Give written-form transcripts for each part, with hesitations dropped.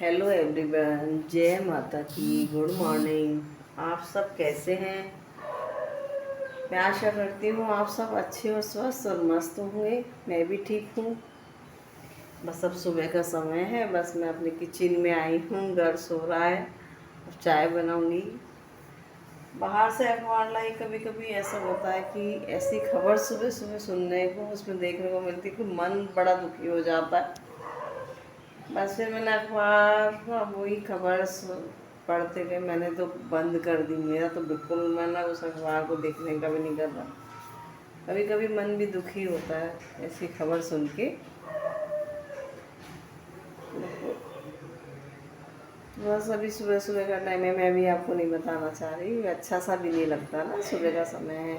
Hello everyone, जय माता की। Good morning. आप सब कैसे हैं? मैं आशा करती हूँ आप सब अच्छे और स्वस्थ और मस्त होंगे। मैं भी ठीक हूँ। बस अब सुबह का समय है। बस मैं अपने किचन में आई हूँ। घर सो रहा है और चाय बनाऊँगी। बाहर से अखबार लाई। कभी कभी ऐसा होता है कि ऐसी खबर सुबह सुबह सुनने को, उसमें देखने को मिलती है कि मन बड़ा दुखी हो जाता है। बस फिर मैंने अखबार का वही खबर पढ़ते गए। मैंने तो बंद कर दी। मेरा तो बिल्कुल मन है उस अखबार को देखने का भी नहीं कर रहा। कभी कभी मन भी दुखी होता है ऐसी खबर सुन के। बस अभी सुबह सुबह का टाइम है। मैं भी आपको नहीं बताना चाह रही। अच्छा सा भी नहीं लगता ना, सुबह का समय है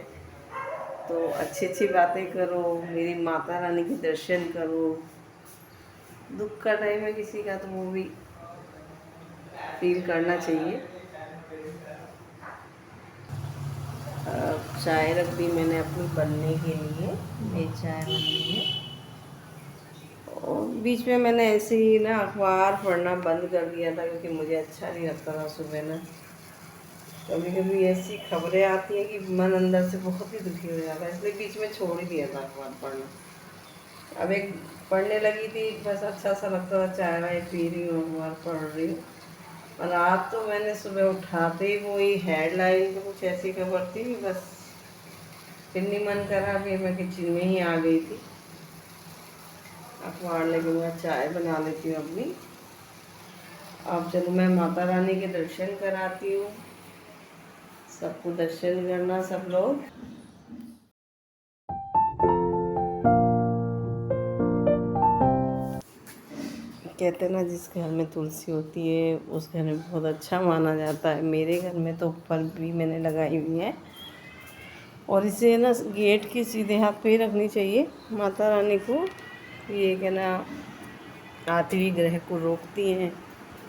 तो अच्छी अच्छी बातें करो, मेरी माता रानी के दर्शन करो। दुख का टाइम है किसी का तो वो भी फील करना चाहिए। चाय रख दी मैंने अपनी बनने के लिए। मेरी चाय बन रही है। और बीच में मैंने ऐसे ही ना अखबार पढ़ना बंद कर दिया था क्योंकि मुझे अच्छा नहीं लगता था सुबह ना। कभी कभी ऐसी खबरें आती हैं कि मन अंदर से बहुत ही दुखी हो जाता है, इसलिए बीच में छोड़ ही दिया था अखबार पढ़ना। अब एक पढ़ने लगी थी, बस अच्छा सा लगता था। चाय वाय पी रही हूँ, अखबार पढ़ रही हूँ। और आज तो मैंने सुबह उठाते ही वही हेडलाइन तो कुछ ऐसी खबर थी, बस फिर नहीं मन करा। फिर मैं किचन में ही आ गई थी। अखबार लेके मैं चाय बना लेती हूँ अपनी। अब चलो मैं माता रानी के दर्शन कराती हूँ। सबको दर्शन करना सब लोग। कहते हैं ना, जिस घर में तुलसी होती है उस घर में बहुत अच्छा माना जाता है। मेरे घर में तो ऊपर भी मैंने लगाई हुई है और इसे ना गेट के सीधे हाथ पे ही रखनी चाहिए माता रानी को। ये कहना आती हुई ग्रह को रोकती हैं,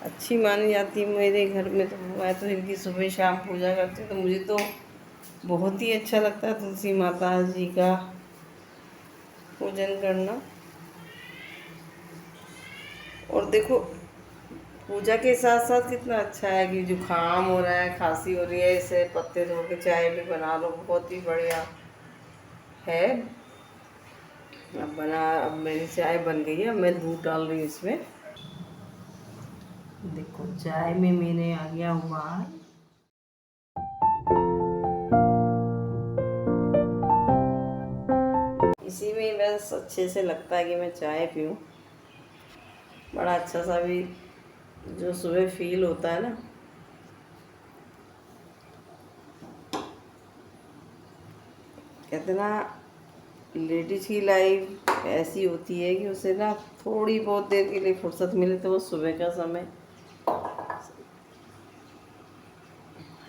अच्छी मानी जाती है। मेरे घर में तो मैं तो इनकी सुबह शाम पूजा करती हूँ, तो मुझे तो बहुत ही अच्छा लगता है तुलसी माता जी का पूजन करना। और देखो, पूजा के साथ साथ कितना अच्छा है कि जुकाम हो रहा है, खांसी हो रही है, इसे पत्ते धो के चाय भी बना लो, बहुत ही बढ़िया है। अब मेरी चाय बन गई है। अब मैं दूध डाल रही हूँ इसमें। देखो चाय में मेरे आ गया उबाल। इसी में बस अच्छे से लगता है कि मैं चाय पीऊँ। बड़ा अच्छा सा भी जो सुबह फील होता है ना। कहते ना, लेडीज की लाइफ ऐसी होती है कि उसे ना थोड़ी बहुत देर के लिए फुर्सत मिले तो वो सुबह का समय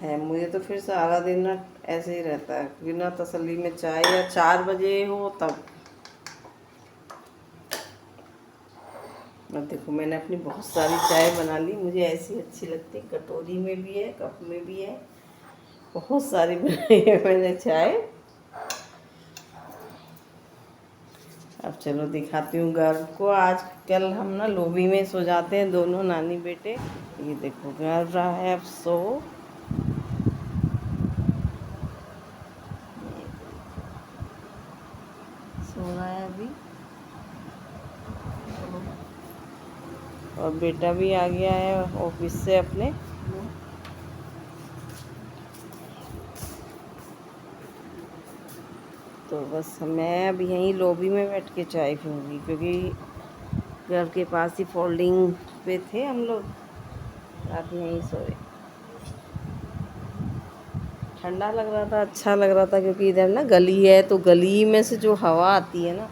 है। मुझे तो फिर सारा दिन ना ऐसे ही रहता है, बिना तसल्ली में चाय या 4 बजे हो तब। अब देखो मैंने अपनी बहुत सारी चाय बना ली। मुझे ऐसी अच्छी लगती, कटोरी में भी है, कप में भी है, बहुत सारी बनाई है मैंने चाय। अब चलो दिखाती हूँ घर को। आज कल हम ना लोबी में सो जाते हैं दोनों नानी बेटे। ये देखो घर रहा है अब सो रहा है अभी। और बेटा भी आ गया है ऑफिस से अपने। तो बस मैं अब यहीं लॉबी में बैठ के चाय पीऊँगी क्योंकि घर के पास ही फोल्डिंग पे थे हम लोग, रात में यहीं सोए। ठंडा लग रहा था, अच्छा लग रहा था क्योंकि इधर ना गली है, तो गली में से जो हवा आती है ना,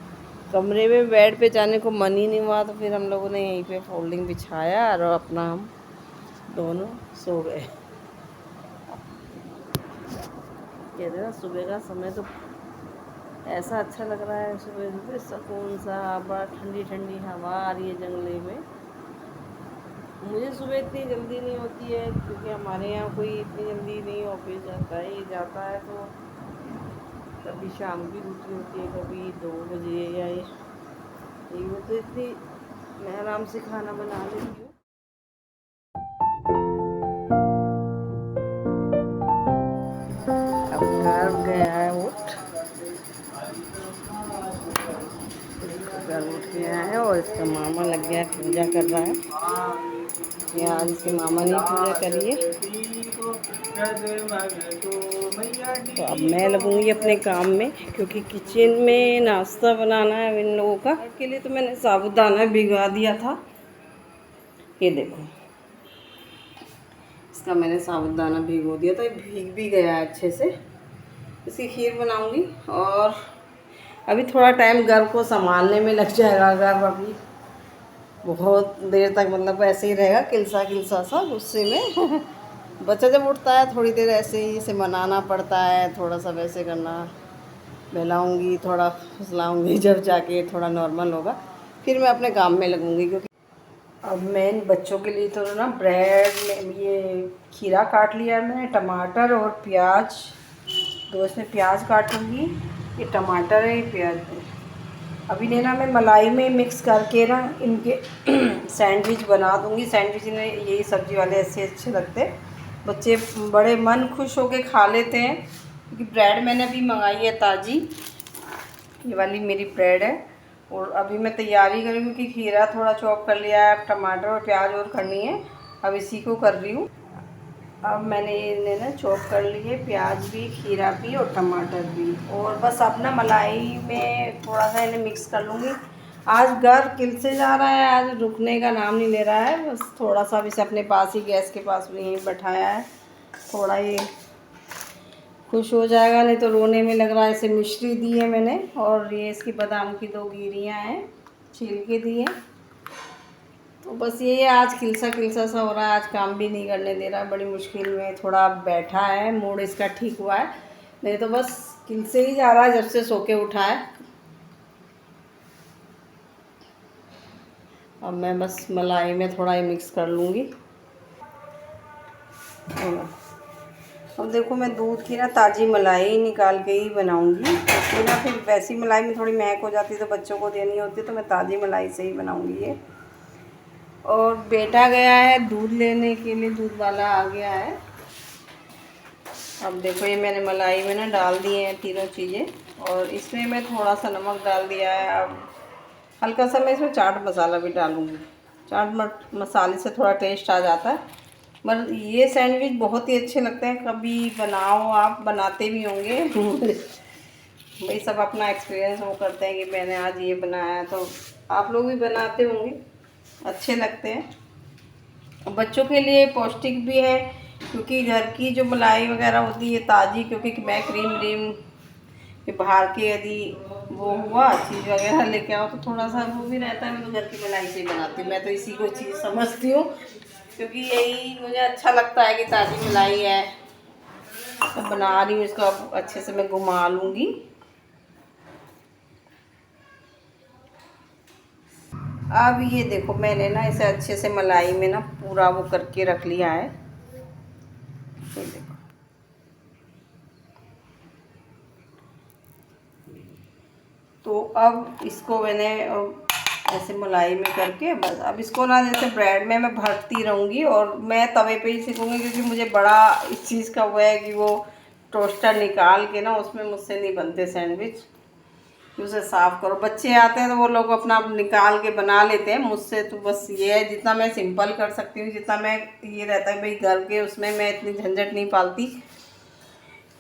कमरे में बेड पे जाने को मन ही नहीं हुआ। तो फिर हम लोगों ने यहीं पे फोल्डिंग बिछाया और अपना हम दोनों सो गए। कहते हैं ना, सुबह का समय तो ऐसा अच्छा लग रहा है। सुबह सुबह सुकून सा, बड़ा ठंडी ठंडी हवा आ रही है जंगले में। मुझे सुबह इतनी जल्दी नहीं होती है क्योंकि हमारे यहाँ कोई इतनी जल्दी नहीं ऑफिस जाता है। ये जाता है तो कभी शाम की ड्यूटी होती है, कभी 2 बजे या ये तो इतनी मैं आराम से खाना बना लेती हूँ। गया है और इसका मामा लग गया है, पूजा कर रहा है। या आज इसके मामा ने पूजा करी है। तो अब मैं लगूंगी अपने काम में, क्योंकि किचन में नाश्ता बनाना है इन लोगों का। के लिए तो मैंने साबूदाना भिगा दिया था। ये देखो, इसका मैंने साबूदाना भिगो दिया था, ये भीग भी गया है अच्छे से। इसकी खीर बनाऊंगी और अभी थोड़ा टाइम घर को संभालने में लग जाएगा। घर अभी बहुत देर तक मतलब ऐसे ही रहेगा, किलसा किलसा सा गुस्से में। बच्चा जब उठता है थोड़ी देर ऐसे ही इसे मनाना पड़ता है, थोड़ा सा वैसे करना, बहलाऊँगी, थोड़ा फुसलाऊँगी, जब जाके थोड़ा नॉर्मल होगा फिर मैं अपने काम में लगूँगी। क्योंकि अब मैं इन बच्चों के लिए तो ना ब्रेड में ये खीरा काट लिया है मैंने, टमाटर और प्याज, तो इसमें प्याज काटूँगी। ये टमाटर है, ये प्याज है। अभी ने ना मैं मलाई में मिक्स करके ना इनके सैंडविच बना दूँगी। सैंडविच इन्हें यही सब्ज़ी वाले ऐसे अच्छे लगते हैं, बच्चे बड़े मन खुश होके खा लेते हैं। क्योंकि ब्रेड मैंने अभी मंगाई है ताज़ी, ये वाली मेरी ब्रेड है। और अभी मैं तैयारी करूँगी कि खीरा थोड़ा चॉप कर लिया है, अब टमाटर और प्याज और करनी है, अब इसी को कर रही हूँ। अब मैंने इन्हें ना चॉप कर लिए, प्याज भी, खीरा भी और टमाटर भी, और बस अब ना मलाई में थोड़ा सा इन्हें मिक्स कर लूँगी। आज घर किल से जा रहा है, आज रुकने का नाम नहीं ले रहा है। बस थोड़ा सा भी इसे अपने पास ही, गैस के पास भी यहीं बैठाया है, थोड़ा ये खुश हो जाएगा, नहीं तो रोने में लग रहा है। इसे मिश्री दी है मैंने, और ये इसकी बादाम की 2 गिरियाँ हैं, छील के दी है। तो बस ये आज खिलसा खिलसा सा हो रहा है, आज काम भी नहीं करने दे रहा है, बड़ी मुश्किल में थोड़ा बैठा है, मूड इसका ठीक हुआ है, नहीं तो बस किल से ही जा रहा है जब से सो के उठा है। अब मैं बस मलाई में थोड़ा ये मिक्स कर लूँगी। अब देखो, मैं दूध की ना ताज़ी मलाई निकाल के ही बनाऊँगी, क्योंकि ना फिर वैसी मलाई में थोड़ी महक हो जाती है, तो बच्चों को देनी होती है, तो मैं ताज़ी मलाई से ही बनाऊँगी ये। और बेटा गया है दूध लेने के लिए, दूध वाला आ गया है। अब देखो, ये मैंने मलाई में ना डाल दिए हैं तीनों चीज़ें, और इसमें मैं थोड़ा सा नमक डाल दिया है। अब हल्का सा मैं इसमें चाट मसाला भी डालूँगी, चाट मसाले से थोड़ा टेस्ट आ जाता है। मतलब ये सैंडविच बहुत ही अच्छे लगते हैं, कभी बनाओ, आप बनाते भी होंगे। भाई सब अपना एक्सपीरियंस वो करते हैं कि मैंने आज ये बनाया, तो आप लोग भी बनाते होंगे, अच्छे लगते हैं। बच्चों के लिए पौष्टिक भी है, क्योंकि घर की जो मलाई वगैरह होती है ताज़ी, क्योंकि मैं क्रीम व्रीम कि बाहर के यदि वो हुआ चीज़ वगैरह लेके आओ तो थोड़ा सा वो भी रहता है। मैं तो घर की मलाई से ही बनाती हूँ, मैं तो इसी को चीज़ समझती हूँ, क्योंकि यही मुझे अच्छा लगता है कि ताज़ी मलाई है। तो बना रही हूँ इसको, अब अच्छे से मैं घुमा लूँगी। अब ये देखो, मैंने ना इसे अच्छे से मलाई में ना पूरा वो करके रख लिया है, ये देखो। तो अब इसको मैंने ऐसे मलाई में करके बस, अब इसको ना जैसे ब्रेड में मैं भरती रहूँगी, और मैं तवे पे ही सेकूँगी, क्योंकि मुझे बड़ा इस चीज़ का वो है कि वो टोस्टर निकाल के ना उसमें मुझसे नहीं बनते सैंडविच, उसे साफ़ करो। बच्चे आते हैं तो वो लोग अपना निकाल के बना लेते हैं, मुझसे तो बस ये है जितना मैं सिंपल कर सकती हूँ, जितना मैं ये रहता है भाई घर के, उसमें मैं इतनी झंझट नहीं पालती,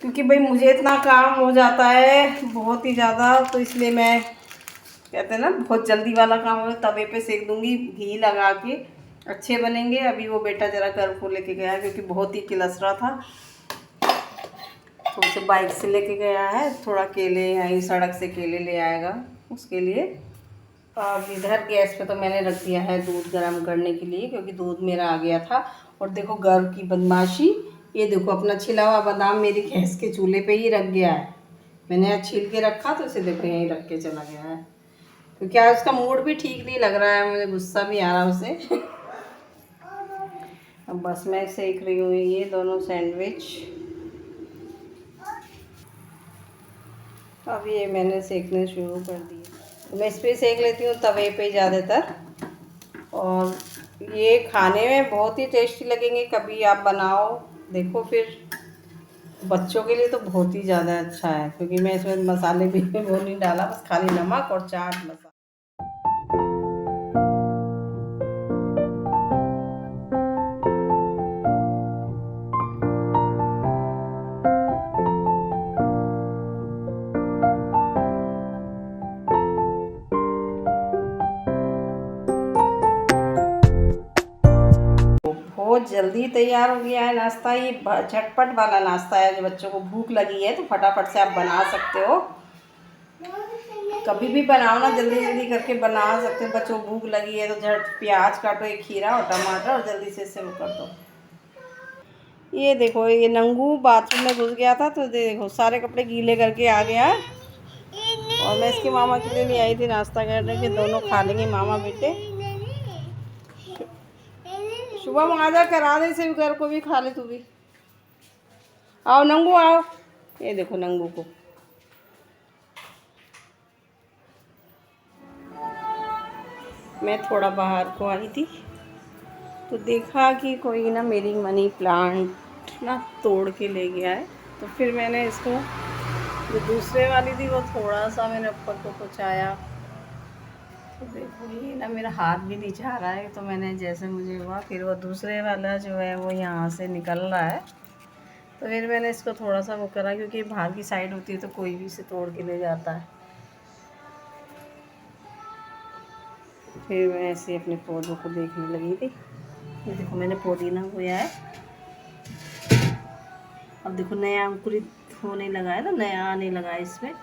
क्योंकि भाई मुझे इतना काम हो जाता है बहुत ही ज़्यादा। तो इसलिए मैं, कहते हैं ना, बहुत जल्दी वाला काम हो, तवे पे सेक दूंगी, घी लगा के अच्छे बनेंगे। अभी वो बेटा ज़रा घर को लेके गया, क्योंकि बहुत ही किलस रहा था, तो उसे बाइक से लेके गया है। थोड़ा केले, यहीं सड़क से केले ले आएगा उसके लिए। अब इधर गैस पे तो मैंने रख दिया है दूध गर्म करने के लिए, क्योंकि दूध मेरा आ गया था। और देखो घर की बदमाशी, ये देखो अपना छिला हुआ बादाम मेरी गैस के चूल्हे पे ही रख गया है। मैंने आज छील के रखा, तो इसे देखो यहीं रख के चला गया है, क्योंकि आज उसका मूड भी ठीक नहीं लग रहा है, मुझे गुस्सा भी आ रहा है उसे। अब बस मैं सेक रही हूँ ये दोनों सैंडविच। अब ये मैंने सेकने शुरू कर दिए, मैं इस पर सेक लेती हूँ तवे पे ज़्यादातर, और ये खाने में बहुत ही टेस्टी लगेंगे। कभी आप बनाओ देखो, फिर बच्चों के लिए तो बहुत ही ज़्यादा अच्छा है, क्योंकि मैं इसमें मसाले भी वो नहीं डाला, बस खाली नमक और चाट मसाला। बहुत जल्दी तैयार हो गया है नाश्ता। ये झटपट वाला नाश्ता है, जो बच्चों को भूख लगी है तो फटाफट से आप बना सकते हो। कभी भी बनाओ ना, जल्दी जल्दी करके बना सकते हो। बच्चों को भूख लगी है तो झट प्याज काटो, एक खीरा और टमाटर, और जल्दी से इसे वो कर दो। ये देखो, ये नंगू बाथरूम में घुस गया था तो देखो सारे कपड़े गीले करके आ गया। और मैं इसके मामा के लिए ले आई थी नाश्ता करने के, दोनों खा लेंगे मामा बेटे। सुबह वहाँ जा करा दे इसे, घर को भी खा ले तू भी। आओ नंगू आओ। ये देखो नंगू को। मैं थोड़ा बाहर को आई थी तो देखा कि कोई ना मेरी मनी प्लांट ना तोड़ के ले गया है। तो फिर मैंने इसको, जो दूसरे वाली थी वो थोड़ा सा मैंने ऊपर को पहुँचाया। तो देखो ये ना मेरा हाथ भी नहीं जा रहा है, तो मैंने जैसे मुझे हुआ फिर वो दूसरे वाला जो है वो यहाँ से निकल रहा है। तो फिर मैंने इसको थोड़ा सा वो करा, क्योंकि बाहर की साइड होती है तो कोई भी इसे तोड़ के ले जाता है। फिर मैं ऐसे अपने पौधों को देखने लगी थी। ये देखो मैंने पुदीना बोया है, अब देखो नया अंकुरित होने लगा है ना, नया आने लगा है इसमें,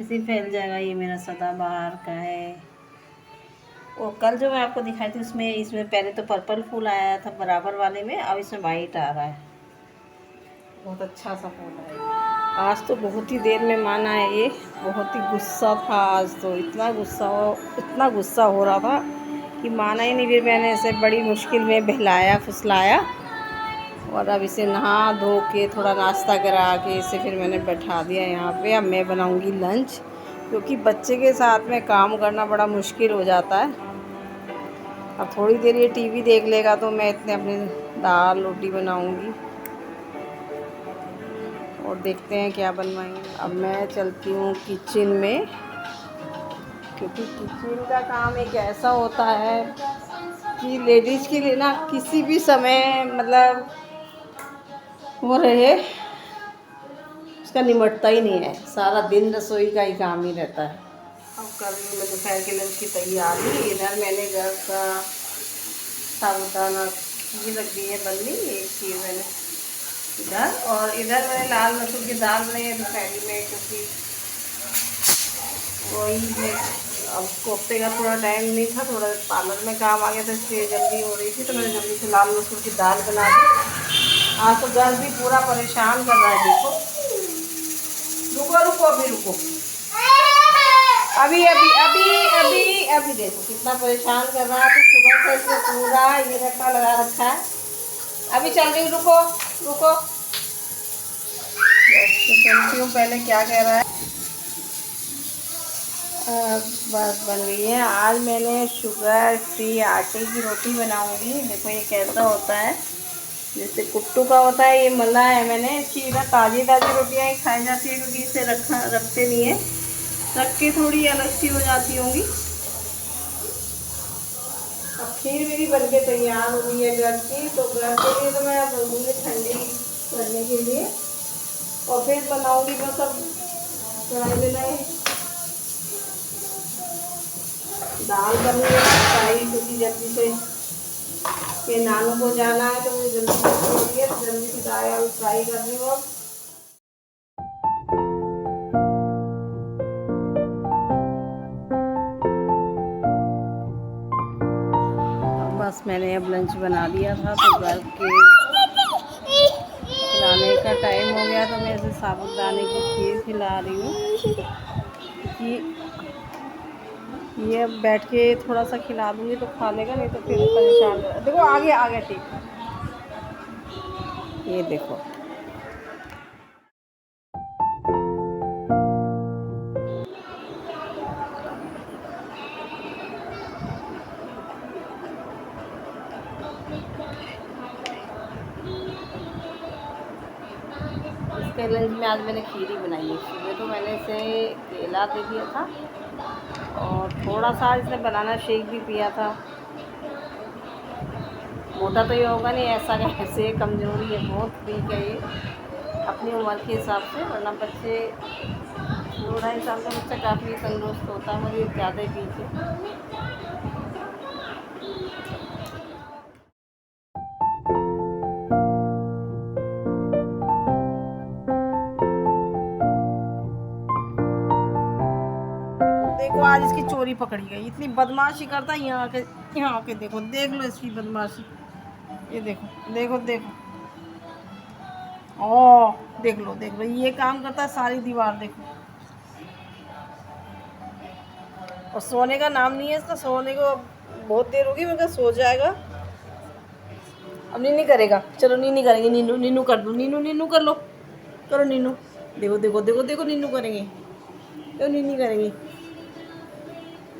इसे फैल जाएगा। ये मेरा सदाबहार का है। और कल जो मैं आपको दिखाई थी इसमें पहले तो पर्पल फूल आया था बराबर वाले में, अब इसमें वाइट आ रहा है। बहुत अच्छा सा फूल है। आज तो बहुत ही देर में माना है, ये बहुत ही गुस्सा था आज तो, इतना गुस्सा हो रहा था कि माना ही नहीं। फिर मैंने इसे बड़ी मुश्किल में बहलाया फुसलाया, और अब इसे नहा धो के थोड़ा नाश्ता करा के इसे फिर मैंने बैठा दिया यहाँ पे। अब मैं बनाऊँगी लंच, क्योंकि बच्चे के साथ में काम करना बड़ा मुश्किल हो जाता है। अब थोड़ी देर ये टीवी देख लेगा तो मैं इतने अपनी दाल रोटी बनाऊँगी, और देखते हैं क्या बनवाएंगे। अब मैं चलती हूँ किचन में, क्योंकि किचन का काम एक ऐसा होता है कि लेडीज़ के लिए ना किसी भी समय मतलब वो रहे, उसका निमटता ही नहीं है। सारा दिन रसोई का ही काम ही रहता है। अब कर रही हूँ मैं दोपहर के लंच की तैयारी। इधर मैंने घर का साबुदाना खीर रख दी है बननी, एक खीर मैंने इधर, और इधर मैंने लाल मसूर की दाल बनाई है दोपहर में, क्योंकि वही मैं अब कोफ्ते का थोड़ा टाइम नहीं था, थोड़ा पार्लर में काम आ गया था इसलिए जल्दी हो रही थी, तो मैंने जल्दी से लाल मसूर की दाल बना दी। आज तो घर भी पूरा परेशान कर रहा है। देखो रुको अभी रुको, अभी अभी अभी अभी अभी देखो कितना परेशान कर रहा है। तो सुबह से इसको पूरा ये रखा लगा रखा है। अभी चल रही हूँ, रुको चलती हूँ। पहले क्या कह रहा है, बस बन गई है। आज मैंने शुगर फ्री आटे की रोटी बनाऊंगी। देखो ये कैसा होता है, जैसे कुट्टू का होता है, ये मला है मैंने। इसकी ना ताज़ी रोटियाँ ही खाई जाती है, क्योंकि इसे रखते नहीं है, रख के थोड़ी अलग सी हो जाती होंगी। अब खीर मेरी बनके तैयार हो गई है घर की, तो घर के लिए तो मैं अब रखूँगी ठंडी करने के लिए, और फिर बनाऊँगी बस। अब कढ़ाई बनाई, दाल बनी है फ्राई, क्योंकि जल्दी से ये नानू को जाना है तो मुझे जल्दी से हो रही है, तो जल्दी से दाल फ्राई कर रही हूँ। अब बस मैंने अब लंच बना दिया था, तो घर के खिलाने का टाइम हो गया, तो मैं इसे साबुदाने की खीर खिला रही हूँ कि ये अब बैठ के थोड़ा सा खिला दूँगी तो खा लेगा, नहीं तो फिर परेशान रहेगा। देखो आगे ठीक, ये देखो इसके लंच में आज मैंने खीर ही बनाई है। सुबह तो मैंने इसे केला दे दिया था, और थोड़ा सा इसने बनाना शेक भी पिया था। मोटा तो ये होगा नहीं, ऐसा कैसे, कमज़ोरी है बहुत, वीक है ये अपनी उम्र के हिसाब से, वरना बच्चे 2-2.5 साल का बच्चा काफ़ी तंदुरुस्त होता है, मुझे ज़्यादा ही वीक है। आज इसकी चोरी पकड़ी गई। इतनी बदमाशी करता है, यहाँ आके देखो, देख लो इसकी बदमाशी। ये देखो देखो देखो, ओ देख लो ये काम करता है, सारी दीवार देखो। और सोने का नाम नहीं है इसका, सोने को बहुत देर होगी, मगर सो जाएगा। अब नीनी करेगा, चलो नीनी करेंगे, नीनू नीनू कर दो, नीनू नीनू कर लो, करो नीनू। देखो देखो देखो देखो नीनू करेंगे, देखो नीनी करेंगी।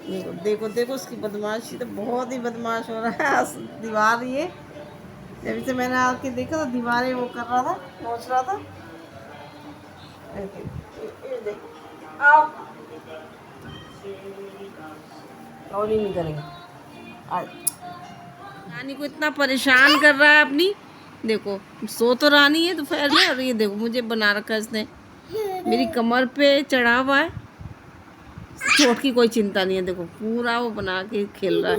देखो देखो देखो उसकी बदमाशी, तो बहुत ही बदमाश हो रहा है। दीवार ये जब से मैंने आके देखा तो दीवारें वो कर रहा था, नोच रहा था। आओ, और ही नहीं करेंगे आज। रानी को इतना परेशान कर रहा है अपनी, देखो सो तो रानी है दोपहर में, और ये देखो मुझे बना रखा है इसने, मेरी कमर पे चढ़ा हुआ है। चोट की कोई चिंता नहीं है, देखो पूरा वो बना के खेल रहा है।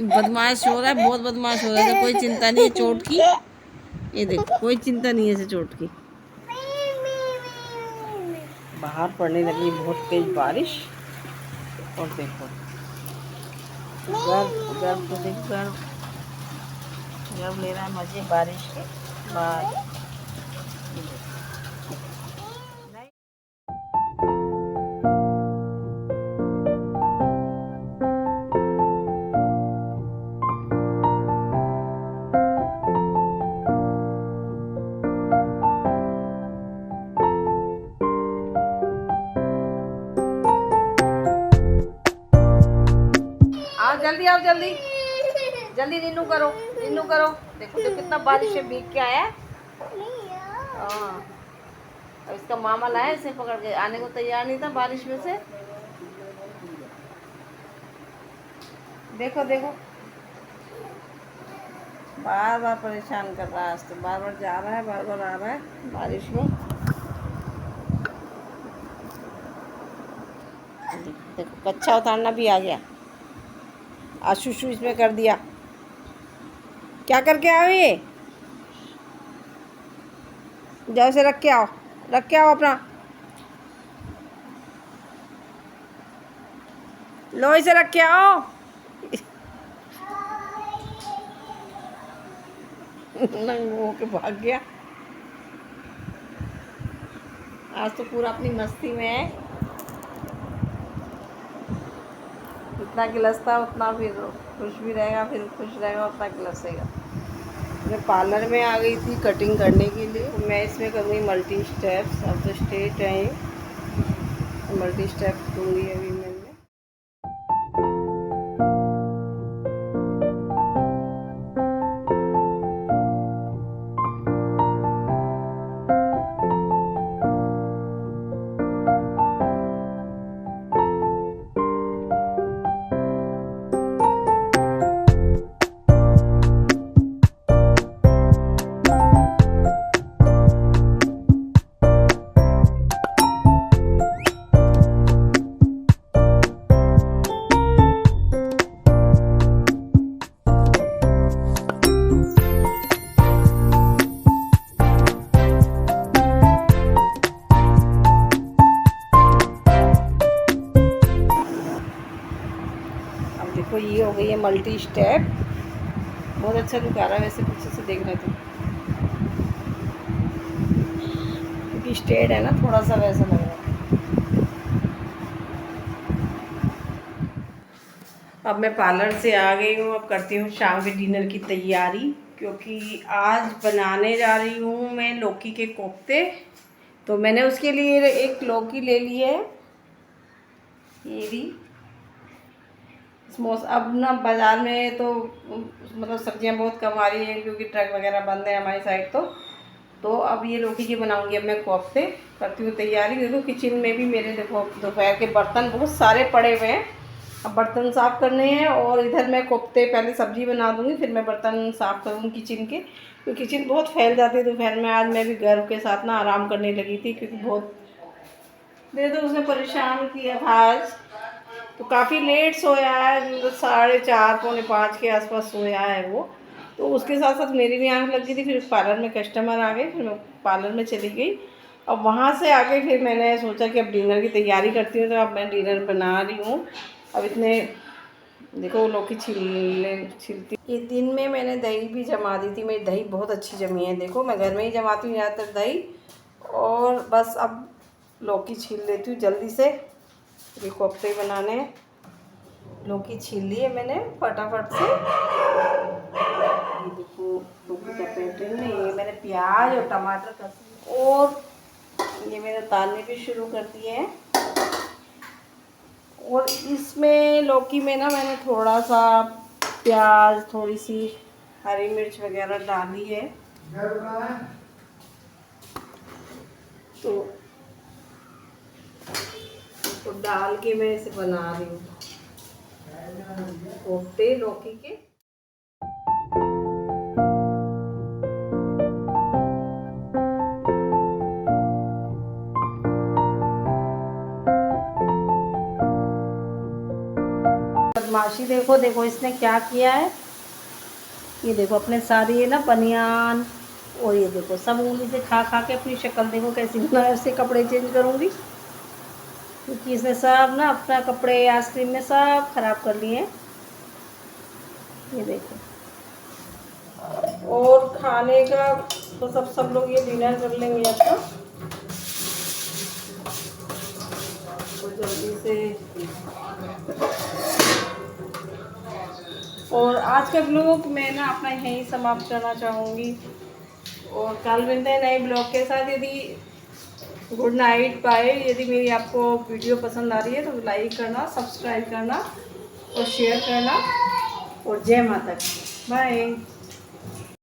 बदमाश हो रहा है, बहुत बदमाश हो रहा है, कोई चिंता नहीं है चोट की। ये देखो कोई चिंता नहीं है इसे चोट की। बाहर पड़ने लगी बहुत तेज बारिश, और देखो गर्व तो देख, गर्व ले रहा है मजे बारिश के बाद। आओ जल्दी, आओ जल्दी जल्दी, नीनू करो नीनू करो। देखो देखो कितना बारिश में भीग के आया है। हाँ, अब इसका मामा लाया इसे पकड़ के, आने को तैयार नहीं था बारिश में से। देखो देखो बार बार परेशान कर रहा है, आज तो बार बार जा रहा है, बार बार आ रहा है बारिश में। देखो कच्चा उतारना भी आ गया, आशुशु इसमें कर दिया। क्या करके आओ, ये जाओ इसे रख के आओ, रख के आओ अपना, लो इसे रख के आओ। नंग हो के भाग गया। आज तो पूरा अपनी मस्ती में है, जितना गिलसता उतना फिर खुश भी रहेगा, फिर खुश रहेगा उतना गिलसेगा। मैं पार्लर में आ गई थी कटिंग करने के लिए। मैं इसमें करूँगी मल्टी स्टेप्स। अब तो स्ट्रेट है, मल्टी स्टेप दूँगी अभी मैं। देखो ये हो गई है मल्टी स्टेप, बहुत अच्छा लुक आ रहा है वैसे पीछे से देख रहे थे, क्योंकि स्ट्रेट है ना, थोड़ा सा वैसा लग रहा है। अब मैं पार्लर से आ गई हूँ, अब करती हूँ शाम के डिनर की तैयारी, क्योंकि आज बनाने जा रही हूँ मैं लौकी के कोफ्ते। तो मैंने उसके लिए एक लौकी ले ली है, ये भी। अब ना बाज़ार में तो मतलब सब्जियां बहुत कम आ रही हैं, क्योंकि ट्रक वगैरह बंद है हमारी साइड। तो अब ये लौकी की बनाऊंगी अब मैं कोफ्ते, करती हूँ तैयारी। देखो किचन में भी मेरे देखो दोपहर के बर्तन बहुत सारे पड़े हुए हैं, अब बर्तन साफ़ करने हैं। और इधर मैं कोफ्ते, पहले सब्ज़ी बना दूँगी, फिर मैं बर्तन साफ़ करूँगी किचन के, क्योंकि किचन बहुत फैल जाती है दोपहर में। आज मैं भी गर्व के साथ ना आराम करने लगी थी, क्योंकि बहुत देर तो उसने परेशान किया था आज। तो काफ़ी लेट सोया है, मतलब 4:30 पौने 5 के आसपास सोया है वो। तो उसके साथ साथ मेरी भी आँख लग गई थी। फिर पार्लर में कस्टमर आ गए, फिर मैं पार्लर में चली गई। अब वहाँ से आके फिर मैंने सोचा कि अब डिनर की तैयारी करती हूँ, तो अब मैं डिनर बना रही हूँ। अब इतने देखो लौकी छिलती। ये दिन में मैंने दही भी जमा दी थी, मेरी दही बहुत अच्छी जमी है। देखो मैं घर में ही जमाती हूँ ज़्यादातर दही। और बस अब लौकी छील लेती हूँ जल्दी से, ये कोफ्ते बनाने हैं। लौकी छील ली है मैंने फटाफट से। ये देखो लौकी का पैटर्न है। ये मैंने प्याज और टमाटर का और ये मैंने उतारने भी शुरू कर दिए हैं। और इसमें लौकी में ना मैंने थोड़ा सा प्याज, थोड़ी सी हरी मिर्च वगैरह डाली है। तो डाल के मैं इसे बना रही हूँ कोफ्ते लौकी के। बदमाशी देखो, देखो इसने क्या किया है। ये देखो अपने सारी ये ना बनियान और ये देखो सब उंगली से खा खा के अपनी शक्ल देखो कैसी बना है। उससे कपड़े चेंज करूँगी क्योंकि इसने सब ना अपना कपड़े आइसक्रीम में सब खराब कर लिए हैं। ये देखो। और खाने का तो सब लोग ये डिनर कर लेंगे आपका, तो जल्दी से। और आज का ब्लॉग मैं ना अपना यहीं समाप्त करना चाहूँगी और कल मिलते हैं नए ब्लॉग के साथ। यदि गुड नाइट, बाय। यदि मेरी आपको वीडियो पसंद आ रही है तो लाइक करना, सब्सक्राइब करना और शेयर करना। और जय माता की। बाय।